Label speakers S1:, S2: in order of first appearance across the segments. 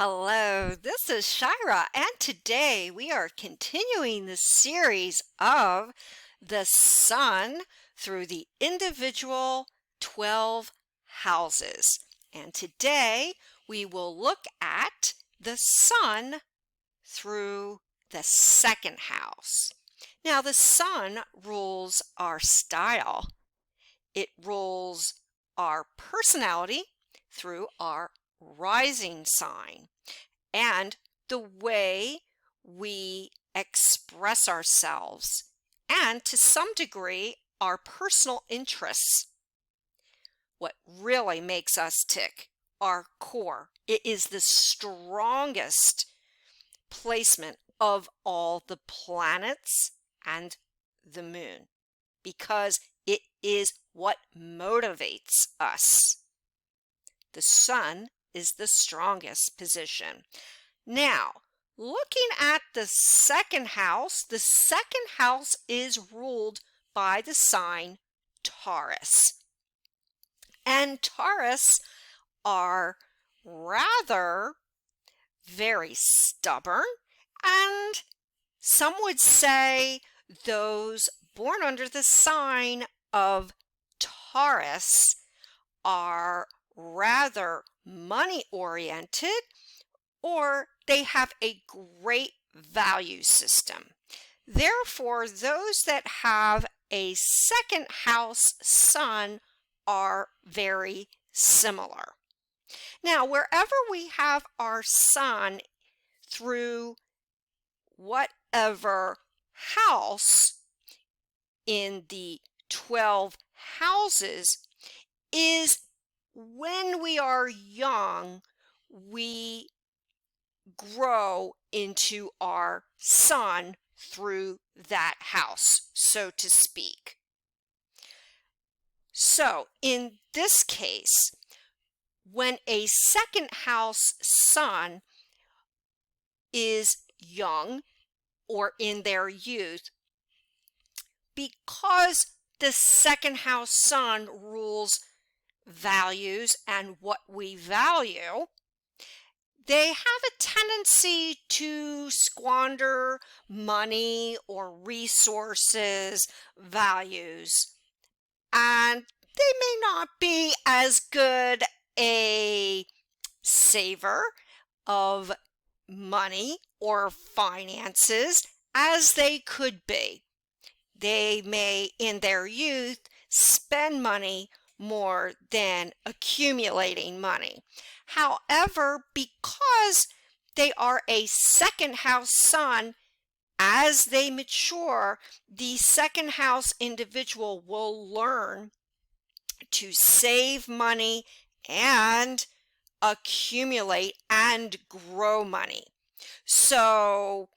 S1: Hello, this is Shira, and today we are continuing the series of the sun through the individual 12 houses. And today we will look at the sun through the second house. Now, the sun rules our style, it rules our personality through our rising sign and the way we express ourselves, and to some degree, our personal interests. What really makes us tick, our core. It is the strongest placement of all the planets and the moon because it is what motivates us. The sun is the strongest position. Now, looking at the second house is ruled by the sign Taurus. And Taurus are rather very stubborn, and some would say those born under the sign of Taurus are rather money-oriented, or they have a great value system. Therefore, those that have a second house sun are very similar. Now, wherever we have our sun through whatever house in the 12 houses is when we are young, we grow into our sun through that house, so to speak. So in this case, when a second house sun is young or in their youth, because the second house sun rules values and what we value, they have a tendency to squander money or resources, values, and they may not be as good a saver of money or finances as they could be. They may, in their youth, spend money more than accumulating money. However, because they are a second house sun, as they mature, the second house individual will learn to save money and accumulate and grow money. So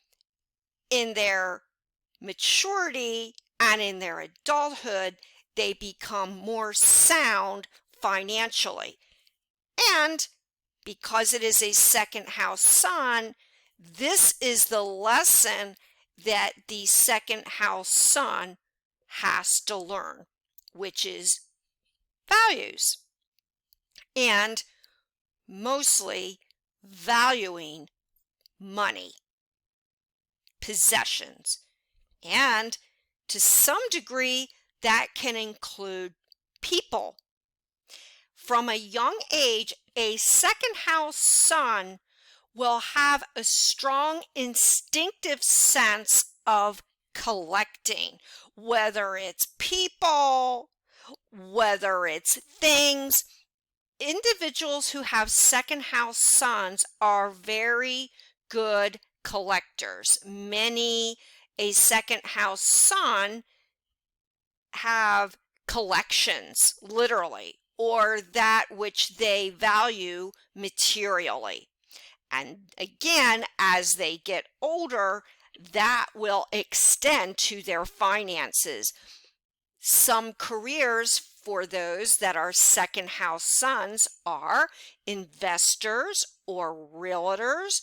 S1: in their maturity and in their adulthood, they become more sound financially. And because it is a second house sun, this is the lesson that the second house sun has to learn, which is values, and mostly valuing money, possessions, and to some degree that can include people. From a young age, a second house sun will have a strong instinctive sense of collecting, whether it's people, whether it's things. Individuals who have second house suns are very good collectors. Many a second house sun have collections, literally, or that which they value materially. And again, as they get older, that will extend to their finances. Some careers for those that are second house suns are investors or realtors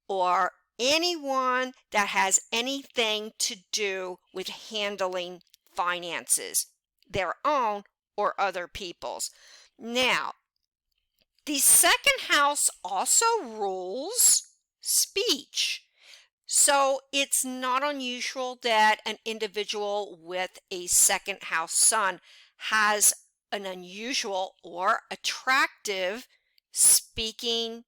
S1: or anyone that has anything to do with handling finances, their own or other people's. Now, The second house also rules speech. So it's not unusual that an individual with a second house sun has an unusual or attractive speaking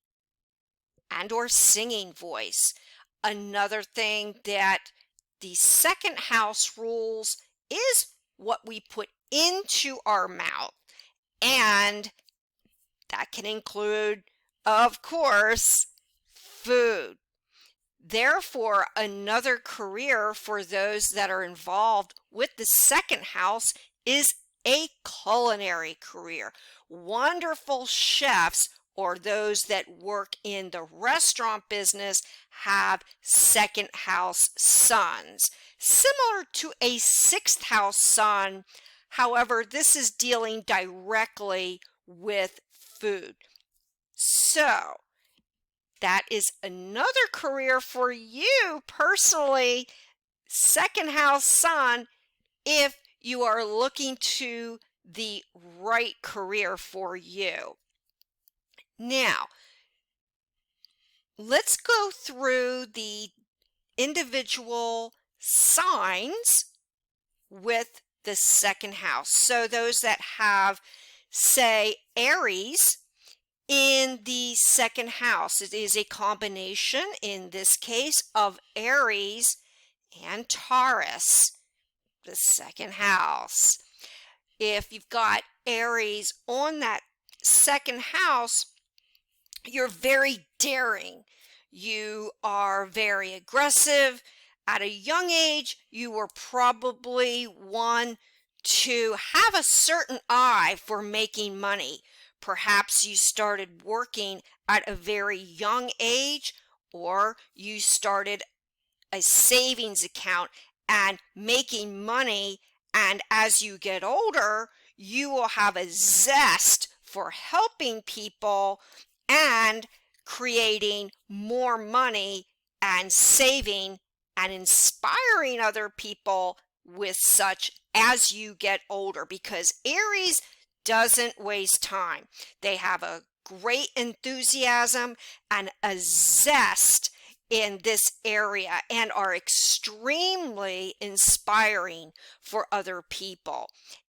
S1: and or singing voice. Another thing that the second house rules is what we put into our mouth, and that can include, of course, food. Therefore, another career for those that are involved with the second house is a culinary career. Wonderful chefs or those that work in the restaurant business have second house suns. Similar to a sixth house sun, however, this is dealing directly with food. So, that is another career for you personally, second house sun, if you are looking to the right career for you. Now, let's go through the individual signs with the second house. So those that have, say, Aries in the second house, it is a combination in this case of Aries and Taurus, the second house. If you've got Aries on that second house, you're very daring. You are very aggressive. At a young age, you were probably one to have a certain eye for making money. Perhaps you started working at a very young age, or you started a savings account and making money, and as you get older, you will have a zest for helping people and creating more money and saving and inspiring other people with such as you get older, because Aries doesn't waste time. They have a great enthusiasm and a zest in this area and are extremely inspiring for other people.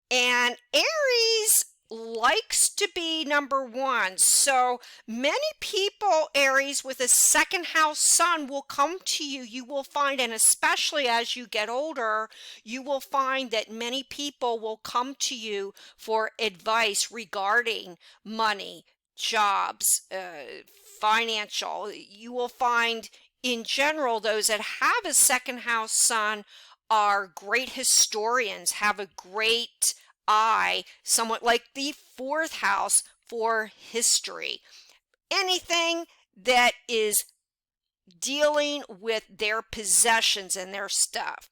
S1: And Aries likes to be number one. So many people, Aries, with a second house sun will come to you. You will find, and especially as you get older, you will find that many people will come to you for advice regarding money, jobs, financial. You will find in general those that have a second house sun are great historians, have a great eye, somewhat like the fourth house for history. Anything that is dealing with their possessions and their stuff.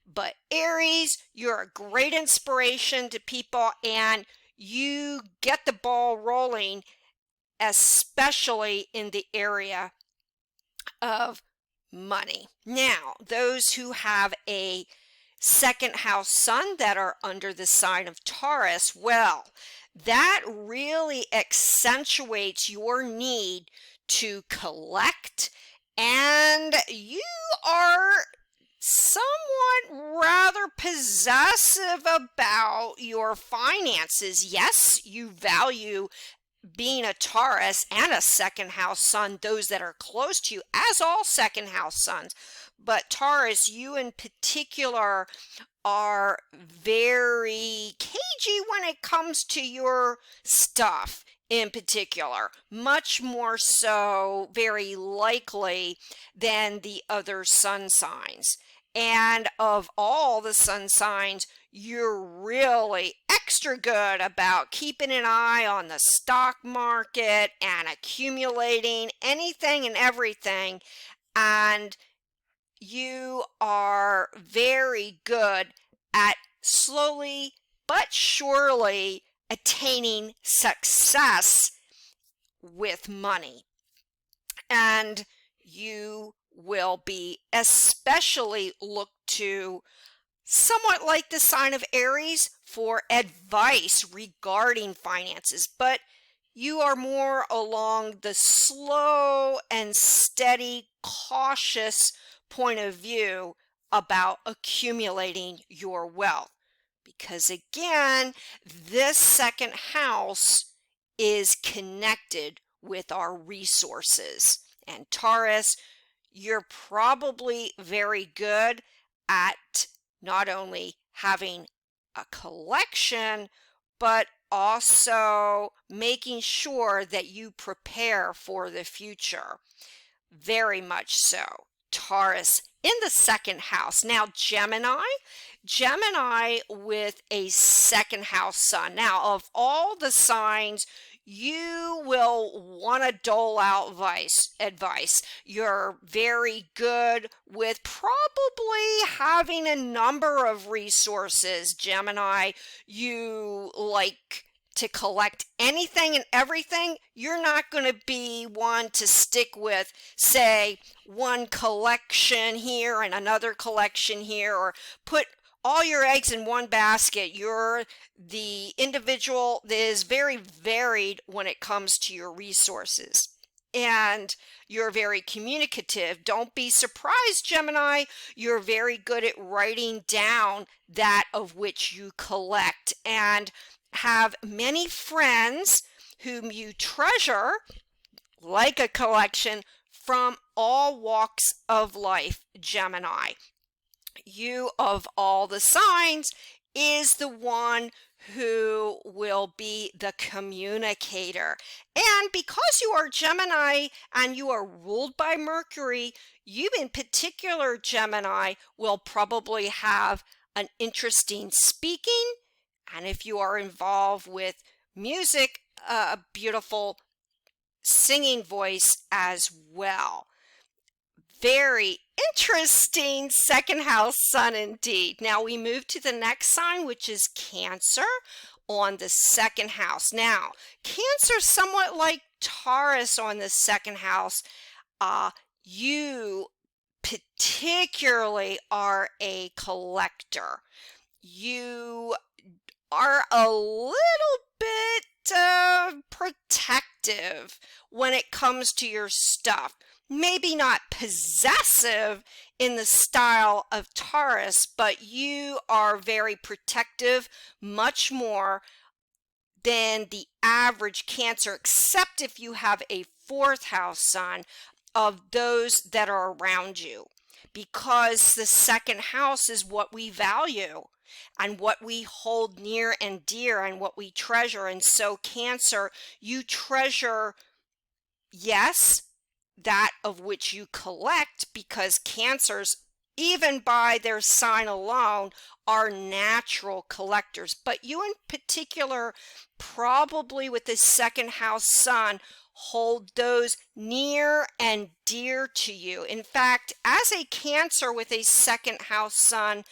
S1: But Aries, you're a great inspiration to people and you get the ball rolling, especially in the area of money. Now, those who have a second house sun that are under the sign of Taurus, well, that really accentuates your need to collect, and you are somewhat rather possessive about your finances. Yes, you value being a Taurus and a second house sun, those that are close to you, as all second house suns. But Taurus, you in particular are very cagey when it comes to your stuff in particular, much more so, very likely, than the other sun signs. And of all the sun signs, you're really extra good about keeping an eye on the stock market and accumulating anything and everything. And you are very good at slowly but surely attaining success with money. And you will be especially looked to, somewhat like the sign of Aries, for advice regarding finances. But You are more along the slow and steady, cautious point of view about accumulating your wealth. Because again, this second house is connected with our resources. And Taurus, you're probably very good at not only having a collection, but also making sure that you prepare for the future. Very much so. Taurus in the second house. Now, Gemini with a second house sun. Now, of all the signs, you will want to dole out advice. You're very good with probably having a number of resources, Gemini. You like to collect anything and everything. You're not going to be one to stick with, say, one collection here and another collection here, or put all your eggs in one basket. You're the individual that is very varied when it comes to your resources. And you're very communicative. Don't be surprised, Gemini. You're very good at writing down that of which you collect, and have many friends whom you treasure, like a collection, from all walks of life, Gemini. You, of all the signs, is the one who will be the communicator. And because you are Gemini and you are ruled by Mercury, you in particular, Gemini, will probably have an interesting speaking, and if you are involved with music, a beautiful singing voice as well. Very interesting second house sun indeed. Now we move to the next sign, which is Cancer on the second house. Now, Cancer, somewhat like Taurus on the second house, you particularly are a collector. You are a little bit protective when it comes to your stuff. Maybe not possessive in the style of Taurus, but you are very protective, much more than the average Cancer, except if you have a fourth house sun, of those that are around you. Because the second house is what we value and what we hold near and dear and what we treasure. And so Cancer, you treasure, yes, that of which you collect, because Cancers, even by their sign alone, are natural collectors. But you in particular, probably with the second house sun, hold those near and dear to you. In fact, as a Cancer with a second house sun,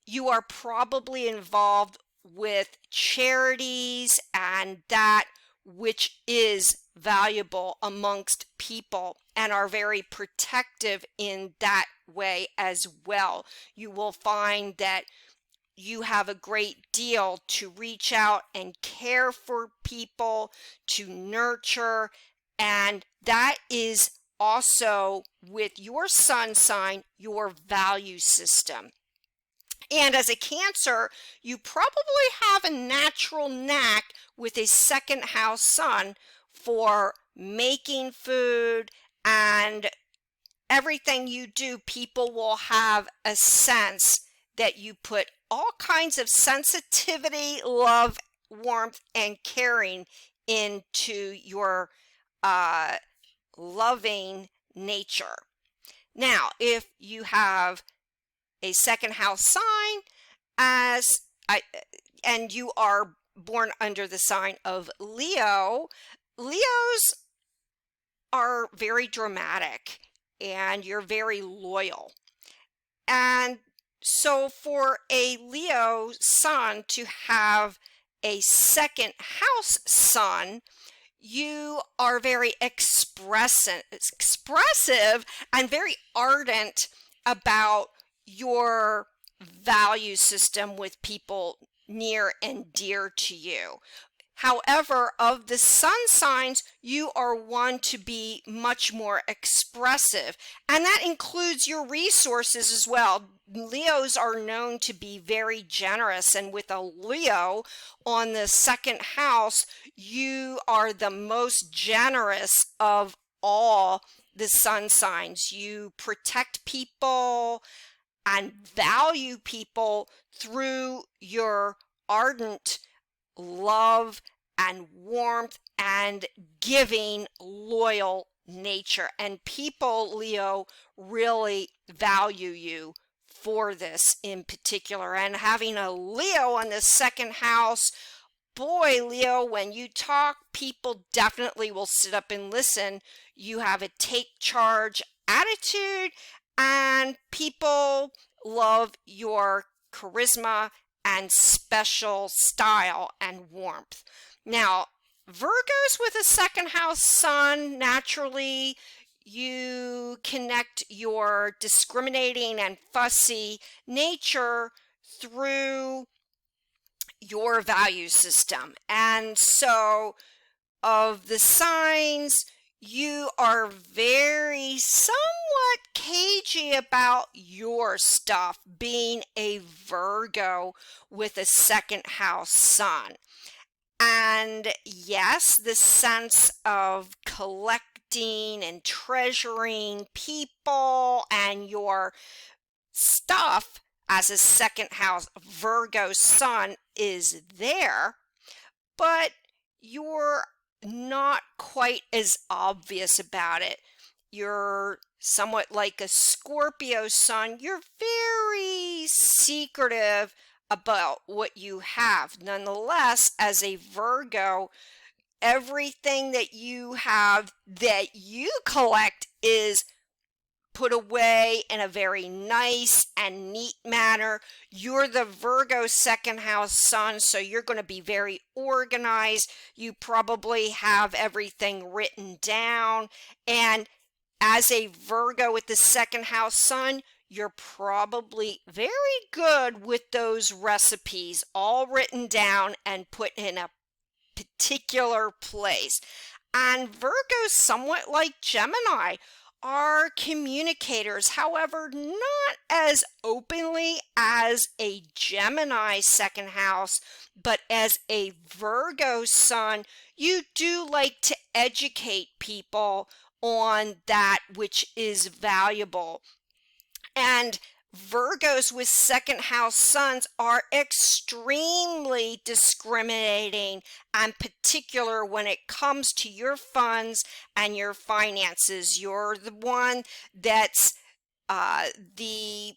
S1: you are probably involved with charities and that which is valuable amongst people, and are very protective in that way as well. You will find that you have a great deal to reach out and care for people, to nurture, and that is also, with your sun sign, your value system. And as a Cancer, you probably have a natural knack with a second house sun for making food, and everything you do, people will have a sense that you put all kinds of sensitivity, love, warmth, and caring into your loving nature. Now, if you have a second house sign and you are born under the sign of Leo, Leos are very dramatic and you're very loyal. And so for a Leo sun to have a second house sun, you are very expressive and very ardent about your value system with people near and dear to you. However, of the sun signs, you are one to be much more expressive, and that includes your resources as well. Leos are known to be very generous, and with a Leo on the second house, you are the most generous of all the sun signs. You protect people and value people through your ardent love and warmth and giving, loyal nature. And people, Leo, really value you for this in particular. And having a Leo on the second house, boy, Leo, when you talk, people definitely will sit up and listen. You have a take charge attitude, and people love your charisma and special style and warmth. Now, Virgos with a second house sun, naturally, you connect your discriminating and fussy nature through your value system. And so of the signs, you are very somewhat cagey about your stuff, being a Virgo with a second house sun. And yes, the sense of collecting and treasuring people and your stuff as a second house Virgo sun is there, but you're not quite as obvious about it. You're somewhat like a Scorpio sun. You're very secretive about what you have. Nonetheless, as a Virgo, everything that you have that you collect is put away in a very nice and neat manner. You're the Virgo second house sun, so you're going to be very organized. You probably have everything written down. And as a Virgo with the second house sun, you're probably very good with those recipes all written down and put in a particular place. And Virgo's somewhat like Gemini, are communicators, however, not as openly as a Gemini second house, but as a Virgo sun, you do like to educate people on that which is valuable. And Virgos with second house suns are extremely discriminating and particular when it comes to your funds and your finances. You're the one that's the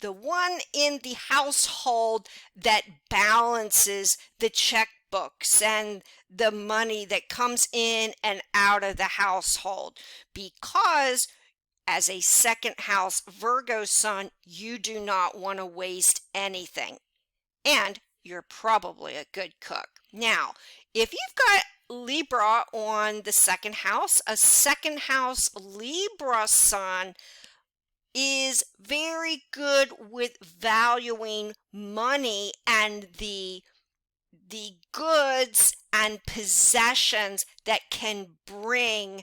S1: one in the household that balances the checkbooks and the money that comes in and out of the household, because as a second house Virgo sun, you do not want to waste anything. And you're probably a good cook. Now, if you've got Libra on the second house, a second house Libra sun is very good with valuing money and the goods and possessions that can bring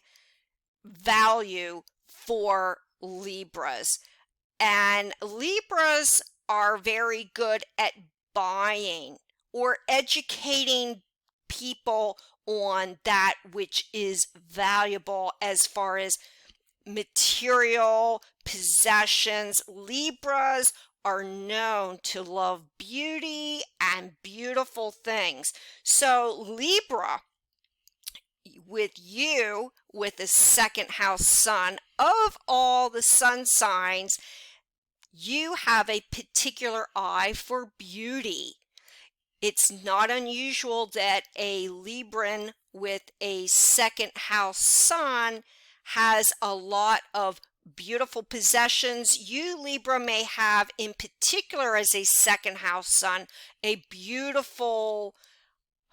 S1: value for Libras. And Libras are very good at buying or educating people on that which is valuable as far as material possessions. Libras are known to love beauty and beautiful things. So Libra, with you with the second house sun, of all the sun signs, you have a particular eye for beauty. It's not unusual that a Libran with a second house sun has a lot of beautiful possessions. You, Libra, may have in particular as a second house sun a beautiful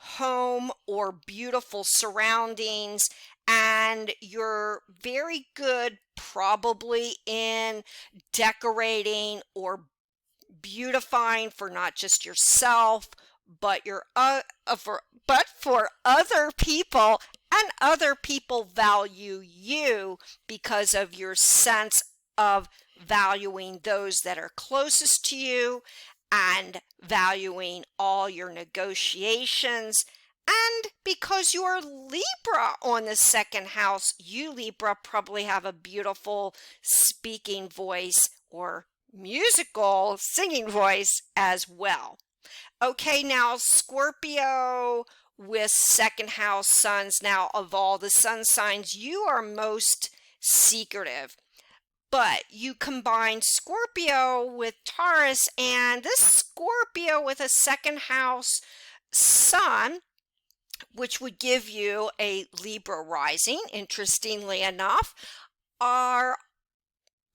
S1: home or beautiful surroundings, and you're very good probably in decorating or beautifying for not just yourself but for other people, and other people value you because of your sense of valuing those that are closest to you and valuing all your negotiations. And because you're Libra on the second house, you Libra probably have a beautiful speaking voice or musical singing voice as well. Okay, now Scorpio with second house suns. Now, of all the sun signs, you are most secretive. But you combine Scorpio with Taurus, and this Scorpio with a second house sun, which would give you a Libra rising, interestingly enough, are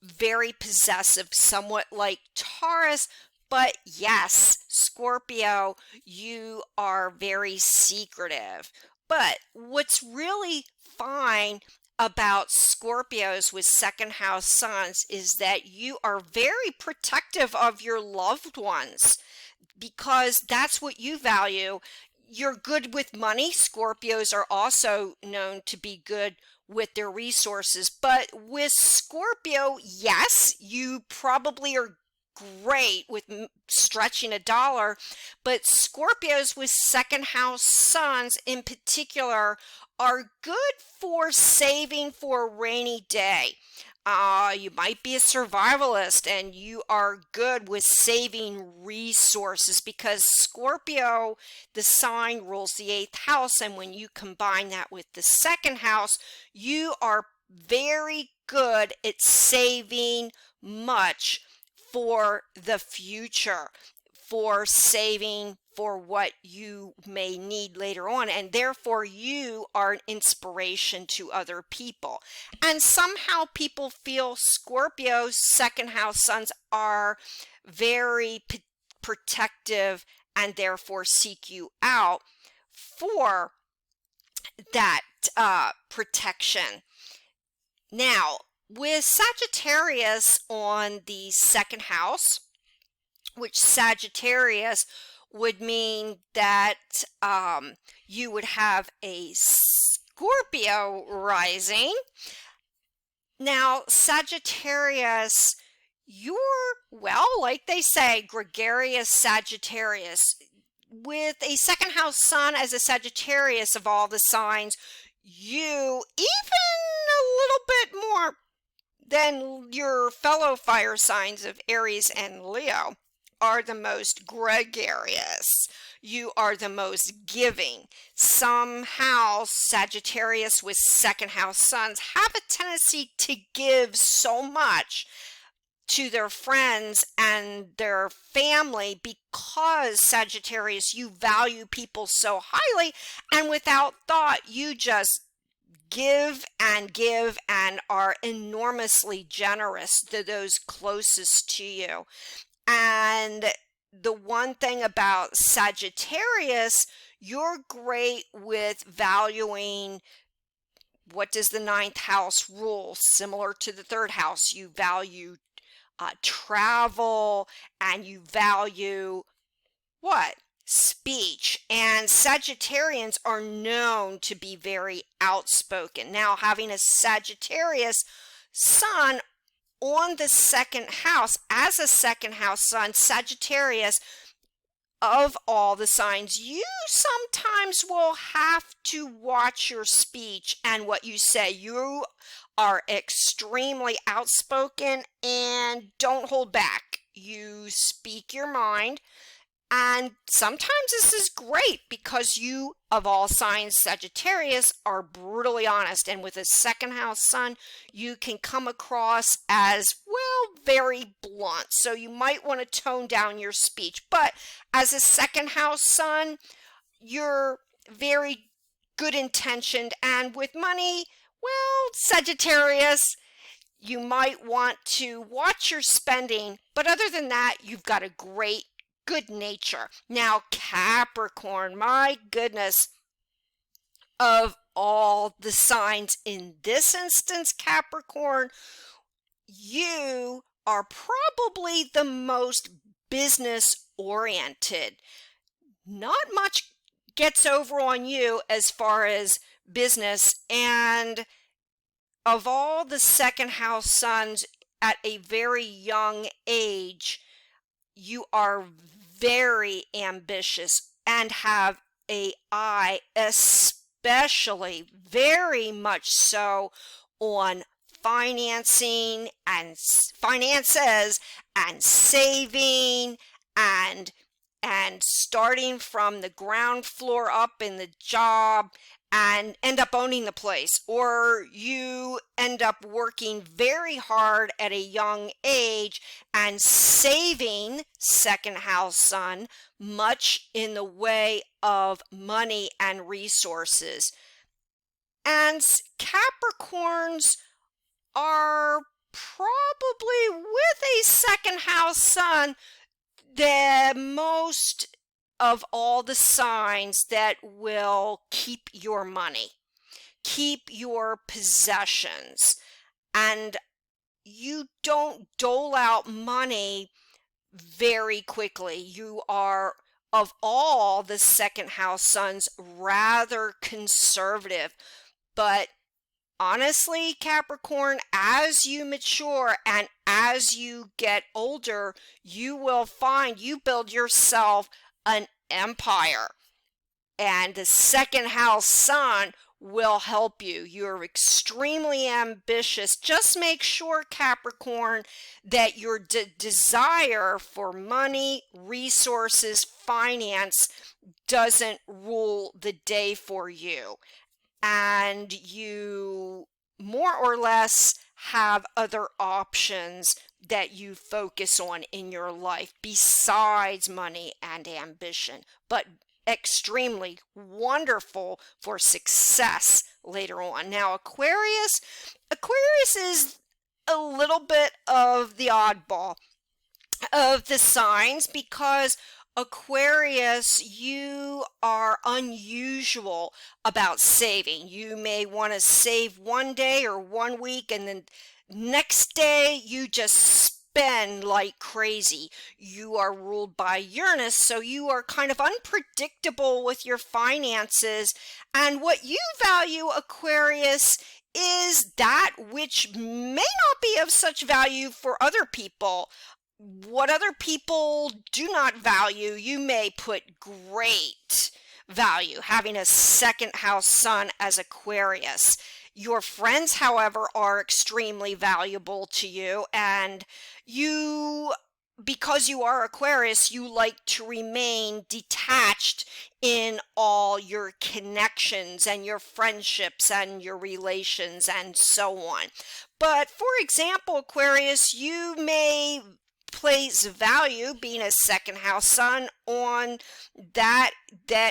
S1: very possessive, somewhat like Taurus. But yes, Scorpio, you are very secretive. But what's really fine about Scorpios with second house suns is that you are very protective of your loved ones because that's what you value. You're good with money. Scorpios are also known to be good with their resources. But with Scorpio, yes, you probably are great with stretching a dollar, but Scorpios with second house suns in particular are good for saving for a rainy day. You might be a survivalist and you are good with saving resources because Scorpio, the sign, rules the 8th house, and when you combine that with the second house, you are very good at saving much for the future, for saving for what you may need later on, and therefore you are an inspiration to other people. And somehow people feel Scorpio's second house suns are very protective and therefore seek you out for that protection. Now, with Sagittarius on the second house, which Sagittarius would mean that you would have a Scorpio rising. Now, Sagittarius, you're, well, like they say, gregarious Sagittarius. With a second house sun as a Sagittarius of all the signs, you, even a little bit more than your fellow fire signs of Aries and Leo, are the most gregarious. You are the most giving. Somehow Sagittarius with second house suns have a tendency to give so much to their friends and their family because Sagittarius, you value people so highly, and without thought you just give and are enormously generous to those closest to you. And the one thing about Sagittarius, you're great with valuing, what does the 9th house rule? Similar to the 3rd house, you value travel, and you value what? Speech. And Sagittarians are known to be very outspoken. Now, having a Sagittarius sun on the second house as a second house sun, Sagittarius, of all the signs, you sometimes will have to watch your speech and what you say. You are extremely outspoken and don't hold back. You speak your mind. And sometimes this is great because you, of all signs, Sagittarius, are brutally honest. And with a second house sun, you can come across as, well, very blunt. So you might want to tone down your speech. But as a second house sun, you're very good intentioned. And with money, well, Sagittarius, you might want to watch your spending. But other than that, you've got a great good nature. Now, Capricorn, my goodness, of all the signs in this instance, Capricorn, you are probably the most business oriented. not much gets over on you as far as business. And of all the second house suns at a very young age, you are very ambitious and have a eye, especially very much so, on financing and finances and saving and starting from the ground floor up in the job and end up owning the place, or you end up working very hard at a young age and saving, second house sun, much in the way of money and resources. And Capricorns are probably, with a second house sun, the most of all the signs that will keep your money, keep your possessions, and you don't dole out money very quickly. You are, of all the second house suns, rather conservative. But honestly, Capricorn, as you mature and as you get older, you will find you build yourself an empire. And the second house sun will help you. You're extremely ambitious. Just make sure, Capricorn, that your desire for money, resources, finance doesn't rule the day for you. And you more or less have other options that you focus on in your life besides money and ambition, but extremely wonderful for success later on. Now, Aquarius is a little bit of the oddball of the signs, because Aquarius, you are unusual about saving. You may want to save one day or one week, and then next day you just spend like crazy. You are ruled by Uranus, so you are kind of unpredictable with your finances. And what you value, Aquarius, is that which may not be of such value for other people. What other people do not value, you may put great value, having a second house sun as Aquarius. Your friends, however, are extremely valuable to you, and you, because you are Aquarius, you like to remain detached in all your connections and your friendships and your relations and so on. But for example, Aquarius, you may place value, being a second house sun, on that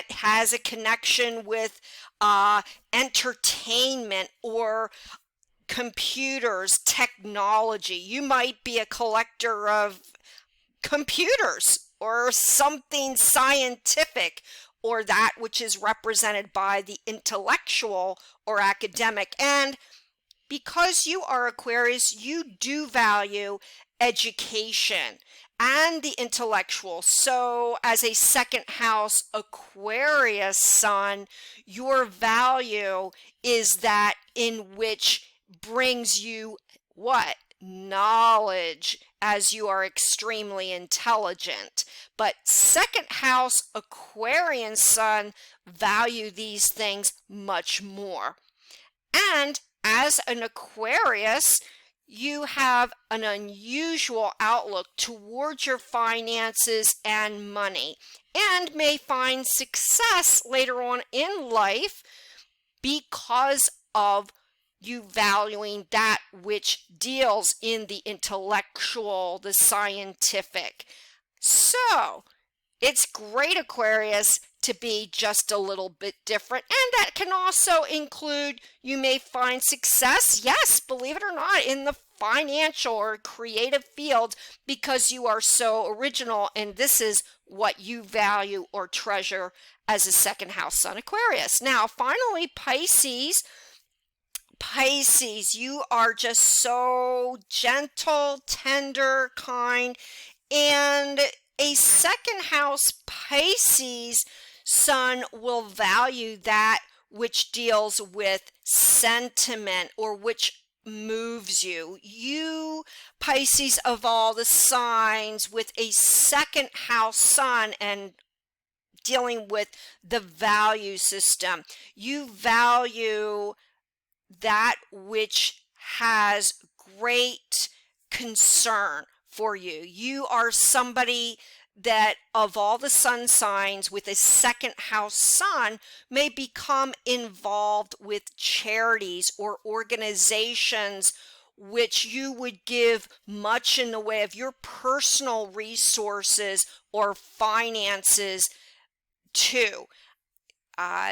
S1: has a connection with entertainment or computers, technology. You might be a collector of computers or something scientific, or that which is represented by the intellectual or academic. And because you are Aquarius, you do value education and the intellectual. So as a second house Aquarius sun, your value is that in which brings you what? Knowledge, as you are extremely intelligent. But second house Aquarian sun value these things much more. And as an Aquarius, you have an unusual outlook towards your finances and money, and may find success later on in life because of you valuing that which deals in the intellectual, the scientific. So it's great, Aquarius, to be just a little bit different. And that can also include, you may find success, yes, believe it or not, in the financial or creative field, because you are so original and this is what you value or treasure as a second house sun Aquarius. Now, finally, Pisces. Pisces, you are just so gentle, tender, kind, and A second house Pisces sun will value that which deals with sentiment or which moves you. You, Pisces, of all the signs with a second house sun and dealing with the value system, you value that which has great concern for you. You are somebody that, of all the sun signs with a second house sun, may become involved with charities or organizations which you would give much in the way of your personal resources or finances to.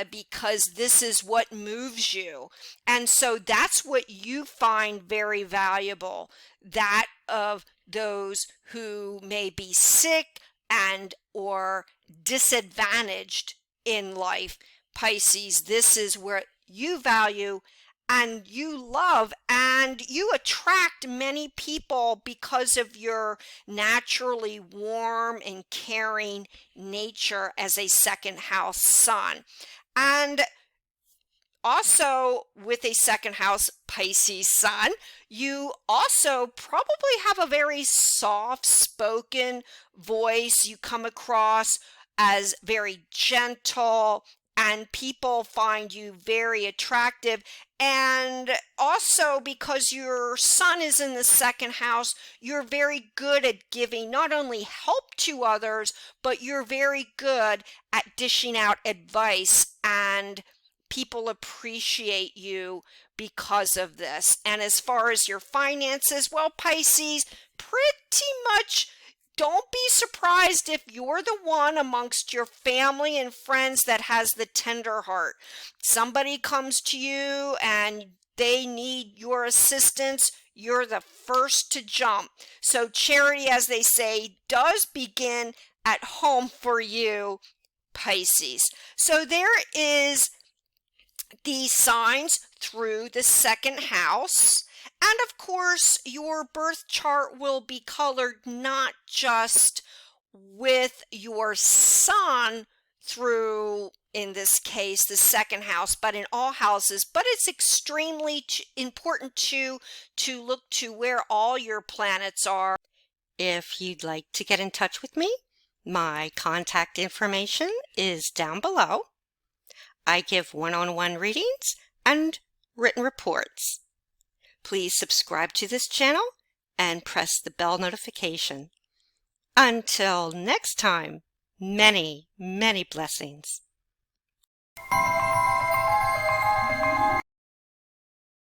S1: Because this is what moves you. And so that's what you find very valuable, that of those who may be sick and or disadvantaged in life. Pisces, this is where you value and you love and you attract many people because of your naturally warm and caring nature as a second house sun. And also with a second house Pisces sun, you also probably have a very soft spoken voice. You come across as very gentle and people find you very attractive. And also because your sun is in the second house, you're very good at giving not only help to others, but you're very good at dishing out advice, and people appreciate you because of this. And as far as your finances, well, Pisces, pretty much don't be surprised if you're the one amongst your family and friends that has the tender heart. Somebody comes to you and they need your assistance, you're the first to jump. So charity, as they say, does begin at home for you, Pisces. So there is the signs through the second house. And of course, your birth chart will be colored not just with your sun through, in this case, the second house, but in all houses. But it's extremely important to look to where all your planets are. If you'd like to get in touch with me, my contact information is down below. I give one-on-one readings and written reports. Please subscribe to this channel and press the bell notification. Until next time, many, many blessings.